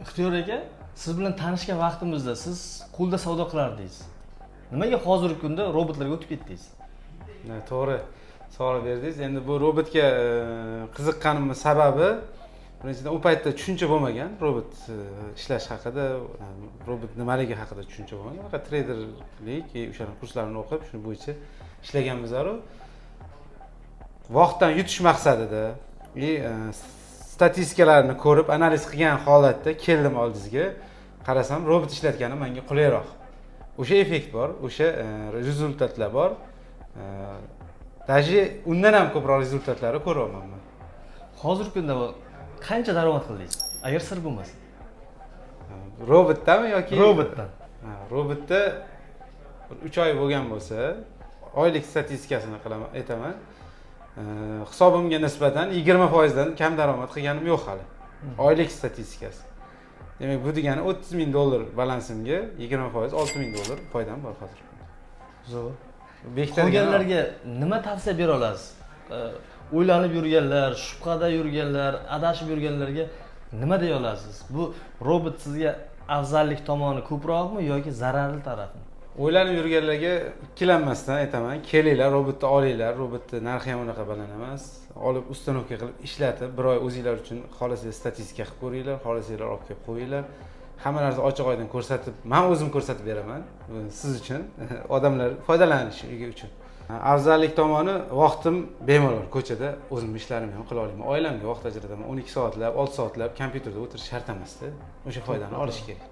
Ixtiyor aka, siz bilan tanishgan vaqtimizda siz qo'lda savdo qilardingiz. Nimaga hozirgi kunda robotlarga o'tib ketdingiz? To'g'ri savol berdingiz. Endi bu robotga qiziqqanimning sababi birinchidan u paytda tushuncha bo'lmagan, robot ishlash haqida, robot nimaligi haqida tushuncha bo'lmagan. Faqat treyderlik, o'shaning kurslarini o'qib, shu bo'yicha ishlaganmiz-ku. Vaqtdan yutish maqsadida statistikalarni ko'rib, analiz qilgan holatda keldim oldingizga. Qarasam, robot ishlatgani menga qulayroq. O'sha effekt bor, o'sha rezultatlar bor. Даже undan ham ko'proq rezultatlarni ko'ryapman men. Hozirgi kunda qancha daromad qildingiz? Agar sir bo'lmasa. Robotdanmi yoki Robotdan. Robotda 3 oy bo'lgan bo'lsa, oylik statistikasini aytaman. Hisobimga nisbatan 20% dan kam daromad qilganim yo'q hali. Oylik statistikasi. Demak, bu degani $30,000 balansimga 20% $6,000 foydam bor hozir. Zo'r. Bekitadigan Qolganlarga nima tavsiya bera olasiz? O'ylanib yurganlar, shubhada yurganlar, adashib yurganlarga nima deya olasiz? Bu robot sizga afzallik tomoni ko'proqmi yoki zararli tarafmi? O'ylanib yurganlarga ikkilanmasdan aytaman, kelinglar, robotni olinglar. Robotni narxi ham unaqa baland emas. Olib ustanovka qilib ishlatib, bir oy o'zingizlar uchun xohlasangiz statistika qilib ko'ringlar, xohlasangiz olib kelib qo'yinglar. Hamma narsa ochiq-oydin ko'rsatib, men o'zim ko'rsatib beraman siz uchun, odamlar foydalanishi uchun. Afzallik tomoni vaqtim bemalol ko'chada o'zim ishlarimni ham qila olaman. Oilamga vaqt ajrataman. 12 soatlab, 6 soatlab kompyuterda o'tirish shart emasda. O'sha foydani olish kerak.